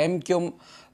MQ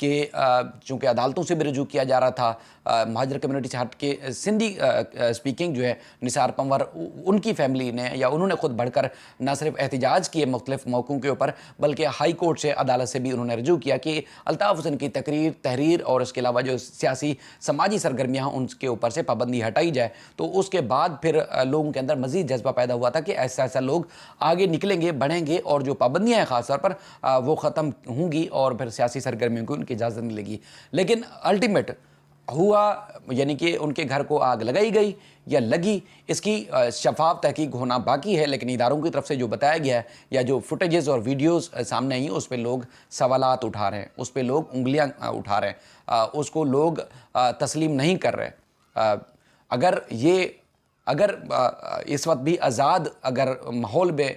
کہ چونکہ عدالتوں سے بھی رجوع کیا جا رہا تھا، مہاجر کمیونٹی سے ہٹ کے سندھی اسپیکنگ جو ہے نثار پنور، ان کی فیملی نے یا انہوں نے خود بڑھ کر نہ صرف احتجاج کیے مختلف موقعوں کے اوپر، بلکہ ہائی کورٹ سے عدالت سے بھی انہوں نے رجوع کیا کہ الطاف حسین کی تحریر اور اس کے علاوہ جو سیاسی سماجی سرگرمیاں ہیں ان کے اوپر سے پابندی ہٹائی جائے۔ تو اس کے بعد پھر لوگوں کے اندر مزید جذبہ پیدا ہوا تھا کہ ایسا لوگ آگے نکلیں گے، بڑھیں گے، اور جو پابندیاں ہیں خاص طور پر وہ ختم ہوں گی اور پھر سیاسی سرگرمیوں کو ان کی اجازت ملے گی۔ لیکن الٹیمیٹ ہوا، یعنی کہ ان کے گھر کو آگ لگائی گئی یا لگی، اس کی شفاف تحقیق ہونا باقی ہے، لیکن اداروں کی طرف سے جو بتایا گیا ہے یا جو فوٹیجز اور ویڈیوز سامنے آئی اس پہ لوگ سوالات اٹھا رہے ہیں، اس پہ لوگ انگلیاں اٹھا رہے ہیں، اس کو لوگ تسلیم نہیں کر رہے۔ اگر اس وقت بھی آزاد اگر ماحول میں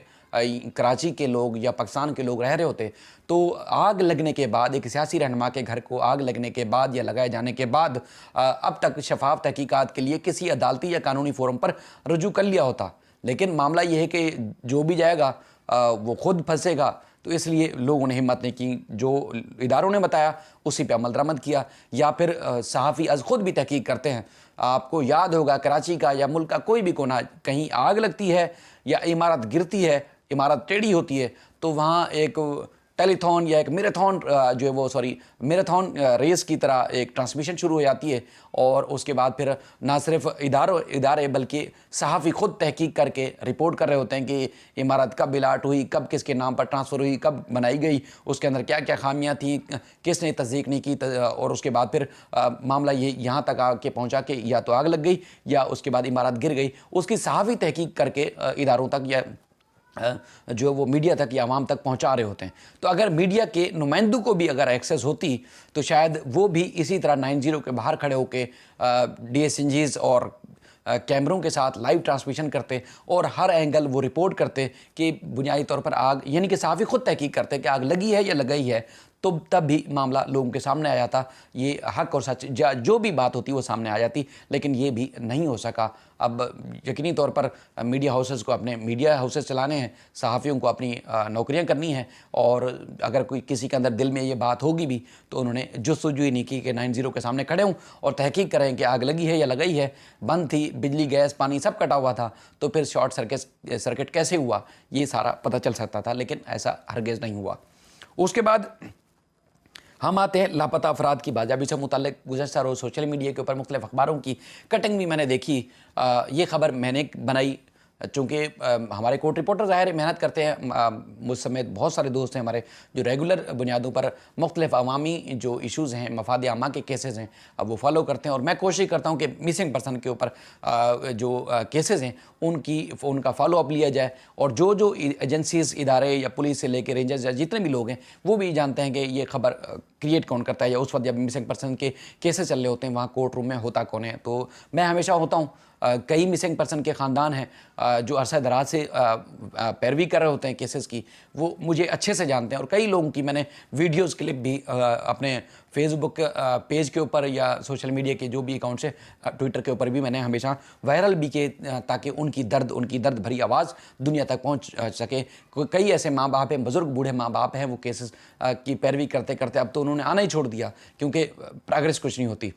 کراچی کے لوگ یا پاکستان کے لوگ رہ رہے ہوتے تو آگ لگنے کے بعد، ایک سیاسی رہنما کے گھر کو آگ لگنے کے بعد یا لگائے جانے کے بعد اب تک شفاف تحقیقات کے لیے کسی عدالتی یا قانونی فورم پر رجوع کر لیا ہوتا۔ لیکن معاملہ یہ ہے کہ جو بھی جائے گا وہ خود پھنسے گا، تو اس لیے لوگوں نے ہمت نہیں کی، جو اداروں نے بتایا اسی پہ عمل درآمد کیا، یا پھر صحافی از خود بھی تحقیق کرتے ہیں۔ آپ کو یاد ہوگا کراچی کا یا ملک کا کوئی بھی کونا، کہیں آگ لگتی ہے یا عمارت گرتی ہے، عمارت ٹیڑھی ہوتی ہے، تو وہاں ایک ٹیلی تھون یا ایک میراتھن ریس کی طرح ایک ٹرانسمیشن شروع ہو جاتی ہے، اور اس کے بعد پھر نہ صرف ادارے بلکہ صحافی خود تحقیق کر کے رپورٹ کر رہے ہوتے ہیں کہ عمارت کب الاٹ ہوئی، کب کس کے نام پر ٹرانسفر ہوئی، کب بنائی گئی، اس کے اندر کیا کیا خامیاں تھیں، کس نے تصدیق نہیں کی، اور اس کے بعد پھر معاملہ یہ یہاں تک آ کے پہنچا کہ یا تو آگ لگ گئی یا اس کے بعد عمارت گر گئی۔ اس کی صحافی تحقیق کر کے اداروں تک یا جو وہ میڈیا تک یا عوام تک پہنچا رہے ہوتے ہیں۔ تو اگر میڈیا کے نمائندوں کو بھی اگر ایکسیس ہوتی تو شاید وہ بھی اسی طرح 90 کے باہر کھڑے ہو کے DSNGs اور کیمروں کے ساتھ لائیو ٹرانسمیشن کرتے اور ہر اینگل وہ رپورٹ کرتے کہ بنیادی طور پر آگ، یعنی کہ صحافی خود تحقیق کرتے کہ آگ لگی ہے یا لگائی ہے، تو تب بھی معاملہ لوگوں کے سامنے آ جاتا، یہ حق اور سچ جو بھی بات ہوتی وہ سامنے آ جاتی، لیکن یہ بھی نہیں ہو سکا۔ اب یقینی طور پر میڈیا ہاؤسز کو اپنے میڈیا ہاؤسز چلانے ہیں، صحافیوں کو اپنی نوکریاں کرنی ہیں، اور اگر کوئی کسی کے اندر دل میں یہ بات ہوگی بھی تو انہوں نے جستجو ہی نہیں کی کہ 90 کے سامنے کھڑے ہوں اور تحقیق کریں کہ آگ لگی ہے یا لگائی ہے، بند تھی، بجلی گیس پانی سب کٹا ہوا تھا، تو پھر شارٹ سرکٹ کیسے ہوا، یہ سارا پتہ چل سکتا تھا، لیکن ایسا ہرگز نہیں ہوا۔ اس کے بعد ہم آتے ہیں لاپتہ افراد کی بازیابی سے متعلق۔ گزشتہ روز سوشل میڈیا کے اوپر مختلف اخباروں کی کٹنگ بھی میں نے دیکھی۔ یہ خبر میں نے بنائی چونکہ ہمارے کورٹ رپورٹر ظاہر محنت کرتے ہیں، مجھ سمیت بہت سارے دوست ہیں ہمارے جو ریگولر بنیادوں پر مختلف عوامی جو ایشوز ہیں، مفاد عامہ کے کیسز ہیں، اب وہ فالو کرتے ہیں، اور میں کوشش کرتا ہوں کہ مسنگ پرسن کے اوپر جو کیسز ہیں ان کا فالو اپ لیا جائے، اور جو ایجنسیز، ادارے یا پولیس سے لے کے رینجرز یا جتنے بھی لوگ ہیں وہ بھی جانتے ہیں کہ یہ خبر کریٹ کون کرتا ہے، یا اس وقت جب مسنگ پرسن کے کیسز چل رہے ہوتے ہیں وہاں کورٹ روم میں ہوتا کون ہے۔ تو میں ہمیشہ ہوتا ہوں، کئی مسنگ پرسن کے خاندان ہیں جو عرصہ دراز سے پیروی کر رہے ہوتے ہیں کیسز کی، وہ مجھے اچھے سے جانتے ہیں، اور کئی لوگوں کی میں نے ویڈیوز کلپ بھی اپنے فیس بک پیج کے اوپر یا سوشل میڈیا کے جو بھی اکاؤنٹس ہیں، ٹویٹر کے اوپر بھی میں نے ہمیشہ وائرل بھی کیے تاکہ ان کی درد بھری آواز دنیا تک پہنچ سکے۔ کئی ایسے ماں باپ ہیں، بزرگ بوڑھے ماں باپ ہیں، وہ کیسز کی پیروی کرتے کرتے اب تو انہوں نے آنا ہی چھوڑ دیا کیونکہ پروگریس کچھ نہیں ہوتی۔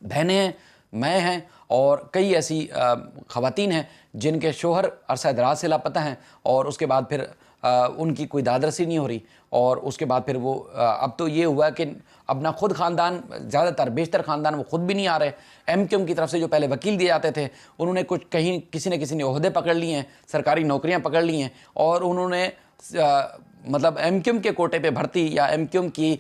بہنیں ہیں، میں ہیں، اور کئی ایسی خواتین ہیں جن کے شوہر عرصہ دراز سے لاپتہ ہیں، اور اس کے بعد پھر ان کی کوئی دادرسی نہیں ہو رہی، اور اس کے بعد پھر وہ اب تو یہ ہوا کہ اپنا خود خاندان، زیادہ تر بیشتر خاندان وہ خود بھی نہیں آ رہے۔ MQM کی طرف سے جو پہلے وکیل دیے جاتے تھے انہوں نے کچھ کہیں کسی نے عہدے پکڑ لیے ہیں، سرکاری نوکریاں پکڑ لی ہیں، اور انہوں نے مطلب MQM کے کوٹے پہ بھرتی یا MQM کی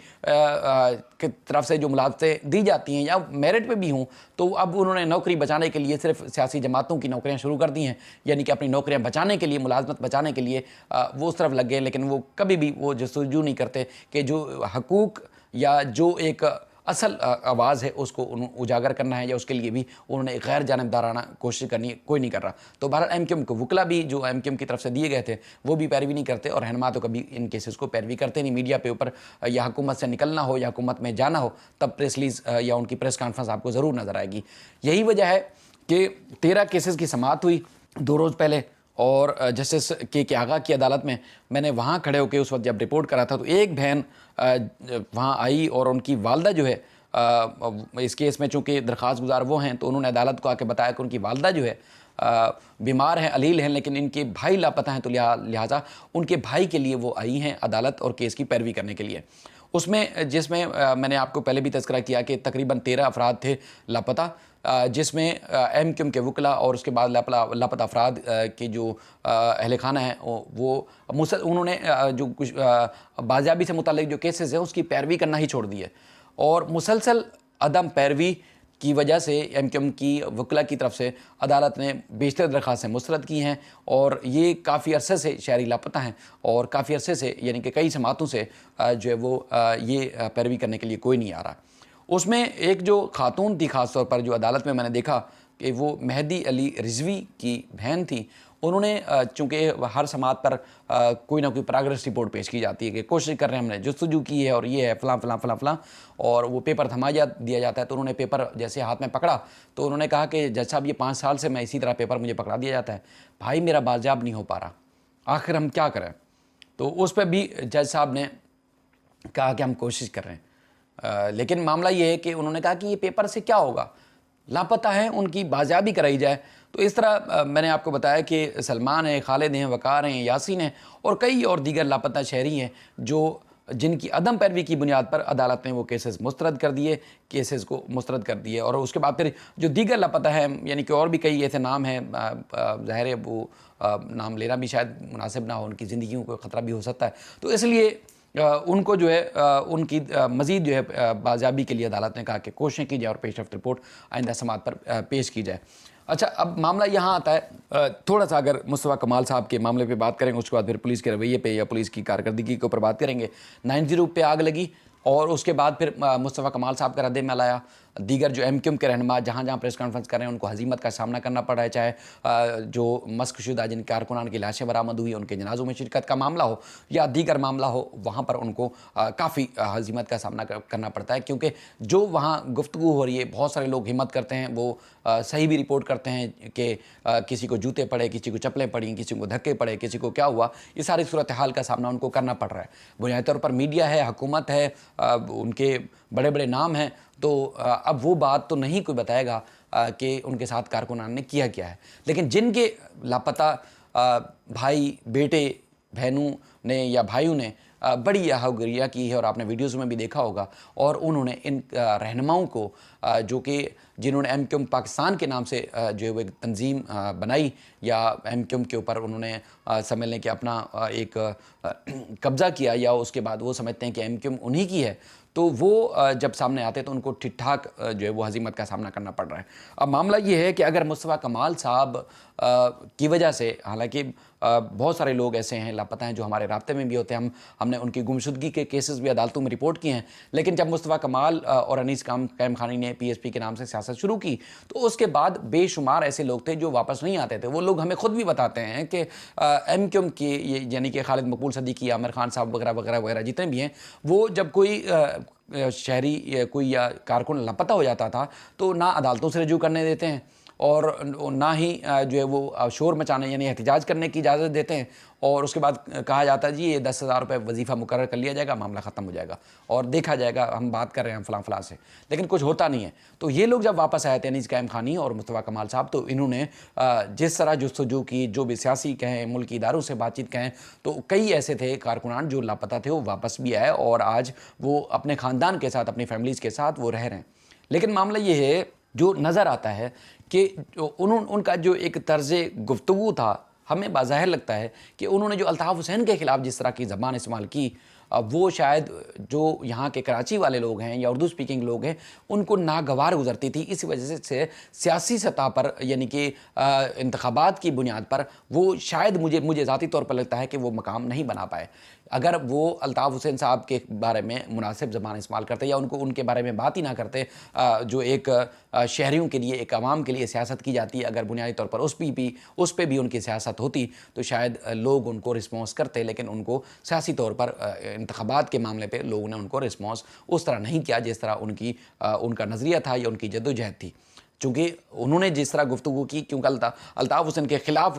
طرف سے جو ملازمتیں دی جاتی ہیں یا میرٹ پہ بھی ہوں، تو اب انہوں نے نوکری بچانے کے لیے صرف سیاسی جماعتوں کی نوکریاں شروع کر دی ہیں، یعنی کہ اپنی نوکریاں بچانے کے لیے، ملازمت بچانے کے لیے وہ اس طرف لگ گئے، لیکن وہ کبھی بھی وہ جستجو نہیں کرتے کہ جو حقوق یا جو ایک اصل آواز ہے اس کو اجاگر کرنا ہے، یا اس کے لیے بھی انہوں نے غیر جانبدارانہ کوشش کرنی ہے، کوئی نہیں کر رہا۔ تو بہرحال MQM کو وکلا بھی جو MQM کی طرف سے دیے گئے تھے وہ بھی پیروی نہیں کرتے، اور رہنما تو کبھی ان کیسز کو پیروی کرتے نہیں۔ میڈیا پہ اوپر یا حکومت سے نکلنا ہو یا حکومت میں جانا ہو تب پریس ریلیز یا ان کی پریس کانفرنس آپ کو ضرور نظر آئے گی۔ یہی وجہ ہے کہ 13 کیسز کی سماعت ہوئی 2 روز پہلے، اور جسٹس کے آغا کی عدالت میں نے وہاں کھڑے ہو کے اس وقت جب رپورٹ کرا تھا تو ایک بہن وہاں آئی اور ان کی والدہ جو ہے اس کیس میں چونکہ درخواست گزار وہ ہیں تو انہوں نے عدالت کو آ کے بتایا کہ ان کی والدہ جو ہے بیمار ہیں، علیل ہیں، لیکن ان کے بھائی لاپتہ ہیں، تو لہٰذا ان کے بھائی کے لیے وہ آئی ہیں عدالت اور کیس کی پیروی کرنے کے لیے۔ اس میں جس میں میں نے آپ کو پہلے بھی تذکرہ کیا کہ تقریباً 13 افراد تھے لاپتہ، جس میں ایم کیو ایم کے وکلاء اور اس کے بعد لاپتہ افراد کے جو اہل خانہ ہیں وہ انہوں نے جو کچھ بازیابی سے متعلق جو کیسز ہیں اس کی پیروی کرنا ہی چھوڑ دی ہے، اور مسلسل عدم پیروی کی وجہ سے ایم کیو ایم کی وکلاء کی طرف سے عدالت نے بیشتر درخواستیں مسترد کی ہیں، اور یہ کافی عرصے سے شہری لاپتہ ہیں، اور کافی عرصے سے یعنی کہ کئی سماعتوں سے جو ہے وہ یہ پیروی کرنے کے لیے کوئی نہیں آ رہا۔ اس میں ایک جو خاتون تھی خاص طور پر جو عدالت میں نے دیکھا کہ وہ مہدی علی رضوی کی بہن تھی، انہوں نے چونکہ ہر سماعت پر کوئی نہ کوئی پروگریس رپورٹ پیش کی جاتی ہے کہ کوشش کر رہے ہیں، ہم نے جستجو کی ہے اور یہ ہے فلاں فلاں فلاں فلاں، اور وہ پیپر تھما دیا جاتا ہے۔ تو انہوں نے پیپر جیسے ہاتھ میں پکڑا تو انہوں نے کہا کہ جج صاحب یہ 5 سال سے میں اسی طرح پیپر مجھے پکڑا دیا جاتا ہے، بھائی میرا بازیاب نہیں ہو پا رہا، آخر ہم کیا کریں؟ تو اس پہ بھی جج صاحب نے کہا کہ ہم کوشش کر رہے ہیں، لیکن معاملہ یہ ہے کہ انہوں نے کہا کہ یہ پیپر سے کیا ہوگا، لاپتہ ہیں، ان کی بازیابی کرائی جائے۔ تو اس طرح میں نے آپ کو بتایا کہ سلمان ہیں، خالد ہیں، وقار ہیں، یاسین ہیں، اور کئی اور دیگر لاپتہ شہری ہیں جن کی عدم پیروی کی بنیاد پر عدالت نے وہ کیسز مسترد کر دیے، اور اس کے بعد پھر جو دیگر لاپتہ ہیں یعنی کہ اور بھی کئی ایسے نام ہیں، ظاہر ہے وہ نام لینا بھی شاید مناسب نہ ہو، ان کی زندگیوں کو خطرہ بھی ہو سکتا ہے، تو اس لیے ان کو جو ہے ان کی مزید جو ہے بازیابی کے لیے عدالت نے کہا کہ کوششیں کی جائے اور پیش رفت رپورٹ آئندہ سماعت پر پیش کی جائے۔ اچھا، اب معاملہ یہاں آتا ہے، تھوڑا سا اگر مصطفیٰ کمال صاحب کے معاملے پہ بات کریں، اس کے بعد پھر پولیس کے رویے پہ یا پولیس کی کارکردگی کے اوپر بات کریں گے۔ 90 پہ آگ لگی اور اس کے بعد پھر مصطفیٰ کمال صاحب کا رد عمل آیا، دیگر جو ایم کیو ایم کے رہنما جہاں جہاں پریس کانفرنس کر رہے ہیں ان کو ہزیمت کا سامنا کرنا پڑ رہا ہے، چاہے جو مسک شدہ جن کارکنان کی لاشیں برآمد ہوئی ان کے جنازوں میں شرکت کا معاملہ ہو یا دیگر معاملہ ہو، وہاں پر ان کو کافی ہزیمت کا سامنا کرنا پڑتا ہے، کیونکہ جو وہاں گفتگو ہو رہی ہے بہت سارے لوگ ہمت کرتے ہیں، وہ صحیح بھی رپورٹ کرتے ہیں کہ کسی کو جوتے پڑے، کسی کو چپلیں پڑیں، کسی کو دھکے پڑے، کسی کو کیا ہوا، یہ ساری صورتحال کا سامنا ان کو کرنا پڑ رہا ہے۔ بنیادی طور پر میڈیا ہے، حکومت ہے، ان کے بڑے بڑے نام ہیں، تو اب وہ بات تو نہیں کوئی بتائے گا کہ ان کے ساتھ کارکنان نے کیا ہے، لیکن جن کے لاپتہ بھائی، بیٹے، بہنوں نے یا بھائیوں نے بڑی یاہوگریہ کی ہے، اور آپ نے ویڈیوز میں بھی دیکھا ہوگا، اور انہوں نے ان رہنماؤں کو جو کہ جنہوں نے ایم کیو ایم پاکستان کے نام سے جو ہے وہ ایک تنظیم بنائی یا ایم کیو ایم کے اوپر انہوں نے سمجھ لیں کہ اپنا ایک قبضہ کیا، یا اس کے بعد وہ سمجھتے ہیں کہ ایم کیو ایم انہی کی ہے، تو وہ جب سامنے آتے تو ان کو ٹھیک ٹھاک جو ہے وہ ہزیمت کا سامنا کرنا پڑ رہا ہے۔ اب معاملہ یہ ہے کہ اگر مصطفیٰ کمال صاحب کی وجہ سے، حالانکہ بہت سارے لوگ ایسے ہیں لاپتہ ہیں جو ہمارے رابطے میں بھی ہوتے ہیں، ہم نے ان کی گمشدگی کے کیسز بھی عدالتوں میں رپورٹ کیے ہیں، لیکن جب مصطفیٰ کمال اور انیس قائم خانی نے پی ایس پی کے نام سے سیاست شروع کی تو اس کے بعد بے شمار ایسے لوگ تھے جو واپس نہیں آتے تھے۔ وہ لوگ ہمیں خود بھی بتاتے ہیں کہ ایم کیو ایم کی یعنی کہ خالد مقبول صدیقی، عامر خان صاحب وغیرہ وغیرہ وغیرہ جتنے بھی ہیں، وہ جب کوئی شہری کوئی یا کارکن لاپتہ ہو جاتا تھا تو نہ عدالتوں سے رجوع کرنے دیتے ہیں اور نہ ہی جو ہے وہ شور مچانے یعنی احتجاج کرنے کی اجازت دیتے ہیں، اور اس کے بعد کہا جاتا ہے جی یہ 10,000 روپے وظیفہ مقرر کر لیا جائے گا، معاملہ ختم ہو جائے گا اور دیکھا جائے گا، ہم بات کر رہے ہیں فلاں فلاں سے، لیکن کچھ ہوتا نہیں ہے۔ تو یہ لوگ جب واپس آئے تھے، انیس قائم خانی اور مصطفیٰ کمال صاحب، تو انہوں نے جس طرح جستجو کی، جو بھی سیاسی کہیں، ملکی اداروں سے بات چیت کہیں، تو کئی ایسے تھے کارکنان جو لاپتہ تھے، وہ واپس بھی آئے اور آج وہ اپنے خاندان کے ساتھ، اپنی فیملیز کے ساتھ وہ رہ رہے ہیں۔ لیکن معاملہ یہ ہے جو نظر آتا ہے کہ ان کا جو ایک طرز گفتگو تھا، ہمیں بظاہر لگتا ہے کہ انہوں نے جو الطاف حسین کے خلاف جس طرح کی زبان استعمال کی، وہ شاید جو یہاں کے کراچی والے لوگ ہیں یا اردو سپیکنگ لوگ ہیں ان کو ناگوار گزرتی تھی، اس وجہ سے سیاسی سطح پر یعنی کہ انتخابات کی بنیاد پر وہ شاید مجھے ذاتی طور پر لگتا ہے کہ وہ مقام نہیں بنا پائے۔ اگر وہ الطاف حسین صاحب کے بارے میں مناسب زبان استعمال کرتے یا ان کے بارے میں بات ہی نہ کرتے، جو ایک شہریوں کے لیے، ایک عوام کے لیے سیاست کی جاتی ہے، اگر بنیادی طور پر اس پہ بھی ان کی سیاست ہوتی تو شاید لوگ ان کو رسپانس کرتے، لیکن ان کو سیاسی طور پر انتخابات کے معاملے پہ لوگوں نے ان کو رسپانس اس طرح نہیں کیا جس طرح ان کا نظریہ تھا یا ان کی جدوجہد تھی، چونکہ انہوں نے جس طرح گفتگو کی، کیونکہ الطاف حسین کے خلاف